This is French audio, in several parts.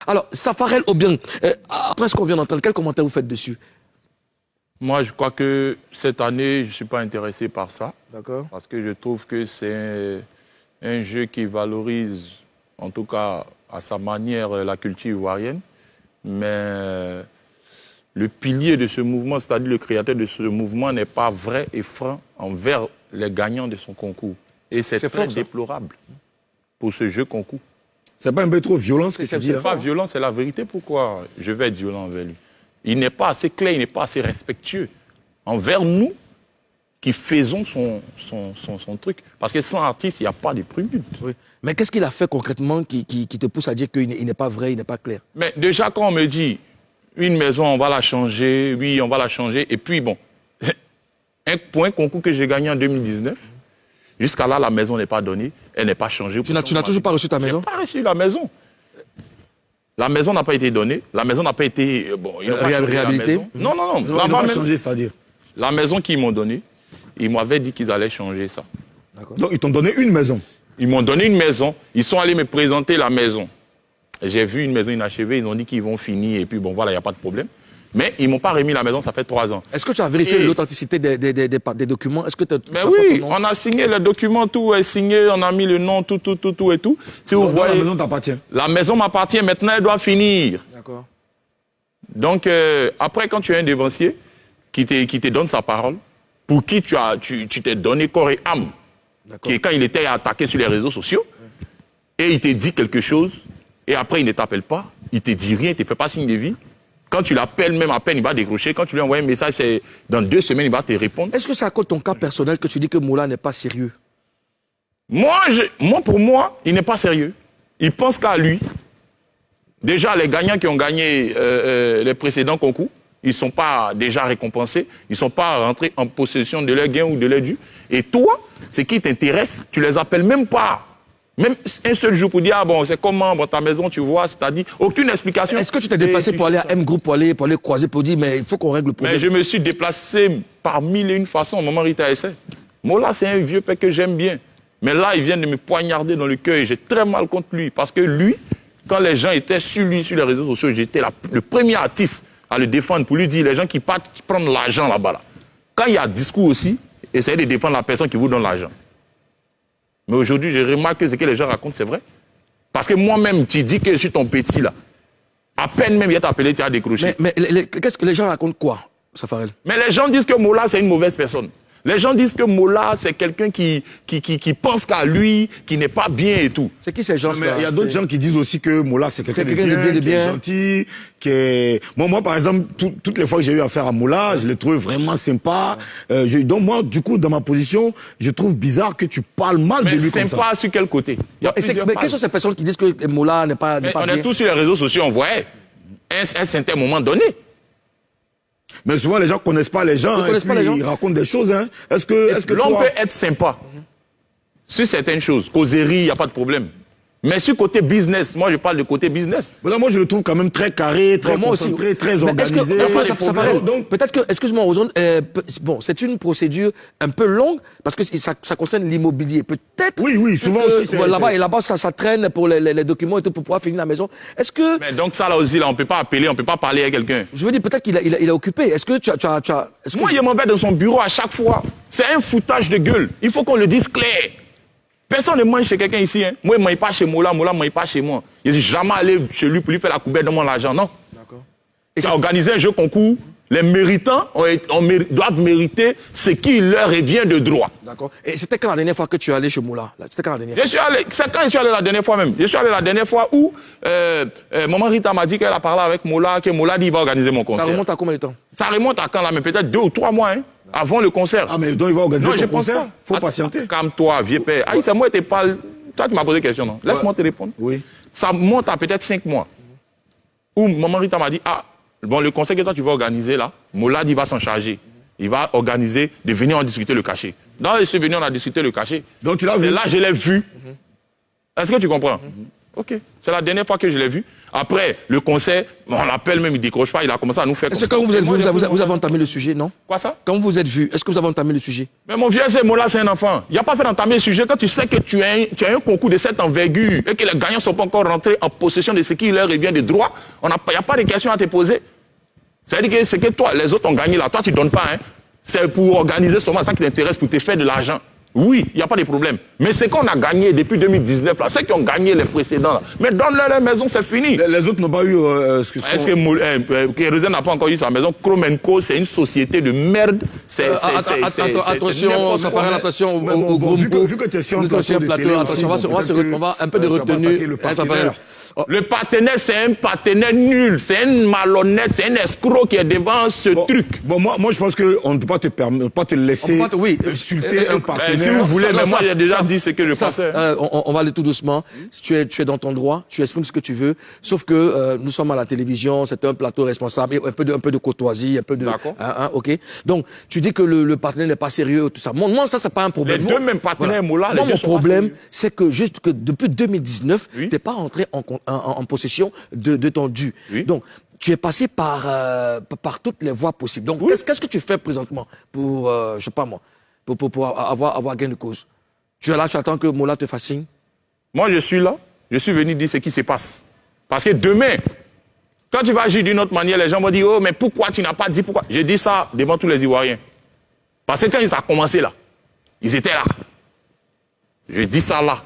Alors, Safarel Obiang, après ce qu'on vient d'entendre, quel commentaire vous faites dessus? Moi, je crois que cette année, je ne suis pas intéressé par ça. D'accord. Parce que je trouve que c'est un jeu qui valorise, en tout cas à sa manière, la culture ivoirienne. Mais le pilier de ce mouvement, c'est-à-dire le créateur de ce mouvement, n'est pas vrai et franc envers les gagnants de son concours. Et c'est très déplorable pour ce jeu concours. C'est pas un peu trop violent ce que tu dis? C'est pas violent, c'est la vérité. Pourquoi je vais être violent envers lui? Il n'est pas assez clair, il n'est pas assez respectueux envers nous qui faisons son truc. Parce que sans artiste, il n'y a pas de prélude. Oui. Mais qu'est-ce qu'il a fait concrètement qui te pousse à dire qu'il n'est pas vrai, il n'est pas clair? Mais déjà, quand on me dit, une maison, on va la changer, oui, on va la changer, et puis bon, pour un concours que j'ai gagné en 2019, jusqu'à là, la maison n'est pas donnée, elle n'est pas changée. Tu n'as toujours pas reçu ta maison? Je n'ai pas reçu la maison. La maison n'a pas été donnée, la maison n'a pas été réhabilitée. Non. Ils n'ont pas changé, c'est-à-dire? La maison qu'ils m'ont donnée, ils m'avaient dit qu'ils allaient changer ça. Donc ils t'ont donné une maison? Ils m'ont donné une maison, ils sont allés me présenter la maison. J'ai vu une maison inachevée, ils ont dit qu'ils vont finir, et puis bon voilà, il n'y a pas de problème. Mais ils ne m'ont pas remis la maison, ça fait 3 ans. Est-ce que tu as vérifié l'authenticité des documents? Est-ce que mais oui, on a signé le document, tout est signé, on a mis le nom, tout et tout. Si vous voyez, la maison t'appartient? La maison m'appartient, maintenant elle doit finir. D'accord. Donc après, quand tu as un dévancier qui te donne sa parole, pour qui tu t'es donné corps et âme, qui, quand il était attaqué sur les réseaux sociaux, et il te dit quelque chose, et après il ne t'appelle pas, il te dit rien, il ne te fait pas signe de vie. Quand tu l'appelles, même à peine, il va décrocher. Quand tu lui envoies un message, c'est dans 2 semaines, il va te répondre. Est-ce que c'est à cause de ton cas personnel que tu dis que Moula n'est pas sérieux? Pour moi, il n'est pas sérieux. Il pense qu'à lui. Déjà, les gagnants qui ont gagné les précédents concours, ils ne sont pas déjà récompensés. Ils ne sont pas rentrés en possession de leurs gains ou de leurs dû. Et toi, ce qui t'intéresse, tu les appelles même pas. Même un seul jour pour dire, ah bon, c'est comment, bon, ta maison, tu vois, c'est-à-dire, aucune explication. Est-ce que tu t'es déplacé pour aller à M-Group, pour aller croiser, pour dire, mais il faut qu'on règle le problème? Mais je me suis déplacé par 1001 façons, au moment où Rita essaie. Mola, c'est un vieux père que j'aime bien. Mais là, il vient de me poignarder dans le cœur et j'ai très mal contre lui. Parce que lui, quand les gens étaient sur lui, sur les réseaux sociaux, j'étais le premier artiste à le défendre pour lui dire, les gens qui partent prendre l'argent là-bas. Là. Quand il y a discours aussi, essayez de défendre la personne qui vous donne l'argent. Mais aujourd'hui, je remarque que ce que les gens racontent, c'est vrai. Parce que moi-même, tu dis que je suis ton petit, là. À peine même, il t'a appelé, tu as décroché. Mais qu'est-ce que les gens racontent quoi, Safarel? Mais les gens disent que Mola, c'est une mauvaise personne. Les gens disent que Mola, c'est quelqu'un qui pense qu'à lui, qui n'est pas bien et tout. C'est qui ces gens-là? Il y a d'autres gens qui disent aussi que Mola, c'est quelqu'un de bien, qui est gentil, qui est... Moi, par exemple, toutes les fois que j'ai eu affaire à Mola, je l'ai trouvé vraiment sympa. Donc moi, du coup, dans ma position, je trouve bizarre que tu parles mal de lui comme ça. Mais sympa sur quel côté? Mais quelles sont ces personnes qui disent que Mola n'est pas bien? On est tous sur les réseaux sociaux, on voyait un certain moment donné. Mais souvent, les gens ne connaissent pas les gens, ils racontent des choses. Hein. Est-ce que l'on peut être sympa sur certaines choses, causerie, il n'y a pas de problème. Mais sur côté business, moi je parle de côté business. Moi je le trouve quand même très carré, très concentré, très organisé. Donc peut-être que, excuse-moi, bon, c'est une procédure un peu longue parce que ça concerne l'immobilier. Peut-être. Oui, souvent aussi. Là-bas, ça traîne pour les documents et tout pour pouvoir finir la maison. Est-ce que. Mais donc ça là aussi, là, on peut pas appeler, on peut pas parler à quelqu'un. Je veux dire, peut-être qu'il est occupé. Est-ce que tu as. Moi, il m'embête dans son bureau à chaque fois. C'est un foutage de gueule. Il faut qu'on le dise clair. Personne ne mange chez quelqu'un ici. Hein. Moi, je ne mange pas chez Mola, Mola ne mange pas chez moi. Je ne suis jamais allé chez lui pour lui faire la couverte de mon argent, non. D'accord. Il a organisé un jeu concours. Les méritants doivent mériter ce qui leur revient de droit. D'accord. Et c'était quand la dernière fois que tu es allé chez Mola? C'était quand la dernière fois? C'est quand je suis allé la dernière fois même. Je suis allé la dernière fois où maman Rita m'a dit qu'elle a parlé avec Mola, que Mola dit qu'il va organiser mon concert. Ça remonte à combien de temps? Ça remonte à quand là? Mais peut-être 2 ou 3 mois, hein. Avant le concert. Ah, mais donc il va organiser ton concert? Il faut patienter. Calme-toi, vieux père. Ah, c'est moi qui te parle. Toi, tu m'as posé une question, non? Laisse-moi te répondre. Oui. Ça monte à peut-être 5 mois. Où maman Rita m'a dit, ah, bon, le concert que toi tu vas organiser là, Moulad, il va s'en charger. Il va organiser de venir en discuter le cachet. Dans les souvenirs, on a discuté le cachet. Donc tu l'as vu? C'est là je l'ai vu. Est-ce que tu comprends? Ok. C'est la dernière fois que je l'ai vu. Après, le conseil, on l'appelle même, il décroche pas, il a commencé à nous faire. Est-ce que quand vous êtes vu, vous avez entamé le sujet, non? Quoi ça? Quand vous vous êtes vu, est-ce que vous avez entamé le sujet? Mais mon vieux, c'est Mola, c'est un enfant. Il n'y a pas fait d'entamer le sujet quand tu sais que tu as un concours de cette envergure et que les gagnants ne sont pas encore rentrés en possession de ce qui leur revient de droit. Il n'y a pas de questions à te poser. C'est-à-dire que ce que toi, les autres ont gagné là, toi tu ne donnes pas. Hein. C'est pour organiser seulement ça qui t'intéresse, pour te faire de l'argent. Oui, il n'y a pas de problème. Mais ce qu'on a gagné depuis 2019, là, ceux qui ont gagné les précédents, là, mais donne-leur la maison, c'est fini. Les autres n'ont pas eu... Est-ce que Kérosène n'a pas encore eu sa maison? Kromenko, c'est une société de merde. Attention, ça paraît attention au gros vu que tu es sur un plateau, attention, on va un peu de retenue. Le partenaire, c'est un partenaire nul, c'est un malhonnête, c'est un escroc qui est devant ce truc. Bon, moi, je pense qu'on ne peut pas te permettre, pas te laisser insulter un partenaire. Si vous voulez, mais moi, j'ai déjà dit ce que je pensais. On va aller tout doucement. Tu es dans ton droit, tu exprimes ce que tu veux, sauf que nous sommes à la télévision, c'est un plateau responsable, un peu de courtoisie, un peu de... D'accord. Ok. Donc, tu dis que le partenaire n'est pas sérieux, tout ça. Moi, ça, c'est pas un problème. Les deux mêmes partenaires, Mola, mon problème, c'est que juste que depuis 2019, tu n'es pas entré en possession de ton dû. Oui. Donc, tu es passé par toutes les voies possibles. Donc, qu'est-ce que tu fais présentement pour, je sais pas moi, pour avoir gain de cause? Tu es là, tu attends que Mola te fasse signe? Moi, je suis là. Je suis venu dire ce qui se passe. Parce que demain, quand tu vas agir d'une autre manière, les gens vont dire, oh, mais pourquoi tu n'as pas dit pourquoi? J'ai dit ça devant tous les Ivoiriens. Parce que quand ils ont commencé là, ils étaient là. Je dis ça là.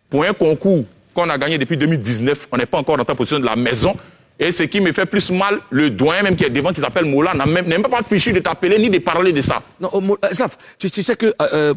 Pour un concours qu'on a gagné depuis 2019, on n'est pas encore dans ta position de la maison. Et ce qui me fait plus mal, le doyen même qui est devant, qui s'appelle Mola, n'a même pas fichu de t'appeler ni de parler de ça. Non, Saf, tu sais que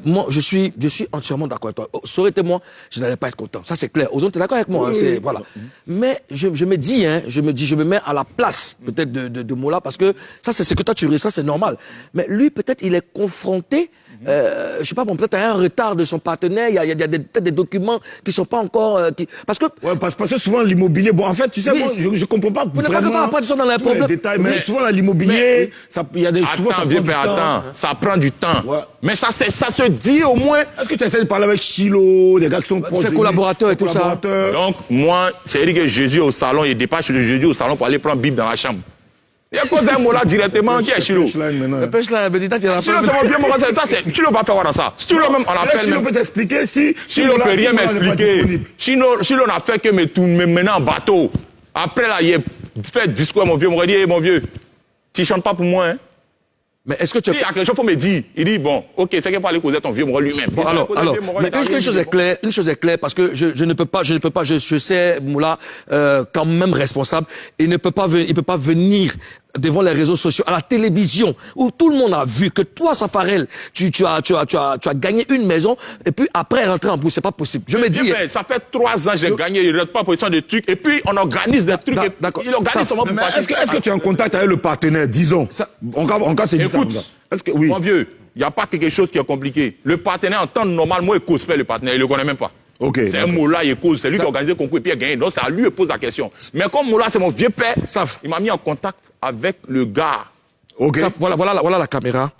moi, je suis entièrement d'accord avec toi. Ça aurait été moi, je n'allais pas être content. Ça, c'est clair. Aux autres, tu es d'accord avec moi. Oui, voilà. Mais je me dis, je me mets à la place peut-être de Mola, parce que ça, c'est ce que toi tu ressens, c'est normal. Mais lui, peut-être, il est confronté, je sais pas, bon, peut-être à un retard de son partenaire. Il y a peut-être des documents qui sont pas encore... parce que... Ouais, parce que souvent, l'immobilier... Bon, en fait, tu sais, moi, je comprends pas vous vraiment... Vous n'êtes pas dans les problèmes. Détails, mais souvent, l'immobilier, il y a des... Souvent, attends, attends, ça prend du temps. Ouais. Mais ça se dit au moins... Est-ce que tu essaies de parler avec Chilo, des gars qui sont proches? Ses collaborateurs et tout ça. Donc, moi, c'est-à-dire que Jésus au salon, il dépasse le Jésus au salon pour aller prendre Bible dans la chambre. Il y a cause d'un mot là directement qui est Chilo. Le punchline, Chilo, c'est mon vieux mot. Chilo va faire quoi ça? Chilo même, on l'appelle. Chilo peut t'expliquer si. Chilo peut rien m'expliquer. Chilo n'a fait que me mener en bateau. Après là, il fait discours à mon vieux. Il m'a dit, mon vieux, tu chantes pas pour moi, hein? Mais est-ce que tu... Il y a quelque chose qu'il faut me dire. Il dit, bon, ok, c'est qu'il faut aller causer ton vieux moi lui-même. Bon, alors, mais une chose est claire, parce que je ne peux pas, je sais, Moula, quand même responsable, il peut pas venir devant les réseaux sociaux, à la télévision, où tout le monde a vu que toi, Safarel, tu as gagné une maison, et puis après rentrer en bourse, c'est pas possible. Je me dis... Ça fait 3 ans que j'ai gagné, il ne reste pas en position de trucs, et puis on organise des trucs, d'accord. Il organise seulement pour Est-ce que tu es en contact avec le partenaire, disons? En cas, c'est dit ça. Écoute, oui. Mon vieux, il n'y a pas quelque chose qui est compliqué. Le partenaire, en temps normal, moi, il cause pas le partenaire, il ne le connaît même pas. Okay, c'est un Mola, il cause, c'est lui qui a organisé le concours et puis il a gagné. Donc c'est à lui qui pose la question. Mais comme Mola, c'est mon vieux père, il m'a mis en contact avec le gars. Okay. Voilà la caméra.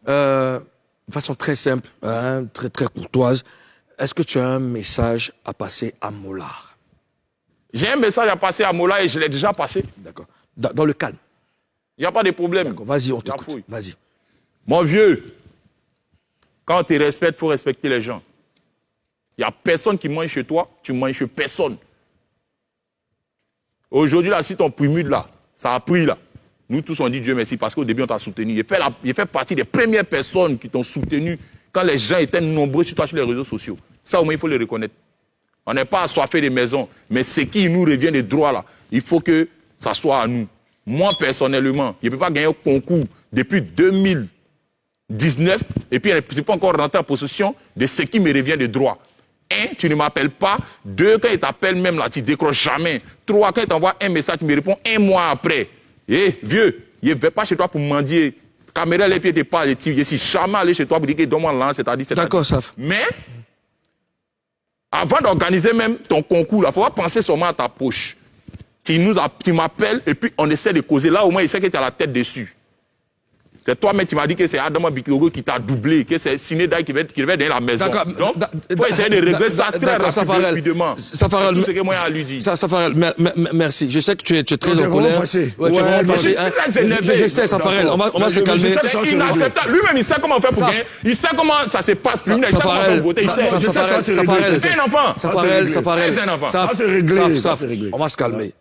De façon très simple, hein, très, très courtoise. Est-ce que tu as un message à passer à Mola? J'ai un message à passer à Mola et je l'ai déjà passé. D'accord. Dans le calme. Il n'y a pas de problème. Vas-y, on t'écoute. Vas-y. Mon vieux, quand tu respectes, il faut respecter les gens. Il n'y a personne qui mange chez toi, tu manges chez personne. Aujourd'hui, là, si ton primude, là, ça a pris, là, nous tous on dit Dieu merci parce qu'au début, on t'a soutenu. Il fait partie des premières personnes qui t'ont soutenu quand les gens étaient nombreux sur toi, sur les réseaux sociaux. Ça, au moins, il faut le reconnaître. On n'est pas assoiffé des maisons, mais ce qui nous revient des droits, là, il faut que ça soit à nous. Moi, personnellement, je ne peux pas gagner un concours depuis 2019 et puis je ne suis pas encore rentré en possession de ce qui me revient de droit. 1, tu ne m'appelles pas. 2, quand il t'appelle même là, tu ne décroches jamais. 3, quand il t'envoie un message, tu me réponds 1 mois après. Eh, vieux, il ne va pas chez toi pour mendier. Caméra, les pieds, tu pas. Je suis jamais allé chez toi pour dire que donne-moi l'an, c'est-à-dire. D'accord, Saf. Mais, avant d'organiser même ton concours, il faut penser seulement à ta poche. Tu m'appelles et puis on essaie de causer. Là, au moins, il sait que tu as la tête dessus. C'est toi-même qui m'as dit que c'est Adama Bikoro qui t'a doublé, que c'est Sinéda qui devait donner la maison. Donc, il faut essayer de régler ça très rapidement. Safarel, tout ce que moi j'ai lui dit. Safarel, merci. Je sais que tu es très en colère. Fâché. Ouais, tu es vraiment fâché. Je sais, Safarel, on va se calmer. C'est inacceptable. Lui-même, il sait comment faire pour gagner. Il sait comment ça se passe. Lui, il sait comment faire pour voter. Il sait. Safarel, C'est un enfant. Safarel, C'est un enfant. Ça, c'est réglé. On va se calmer.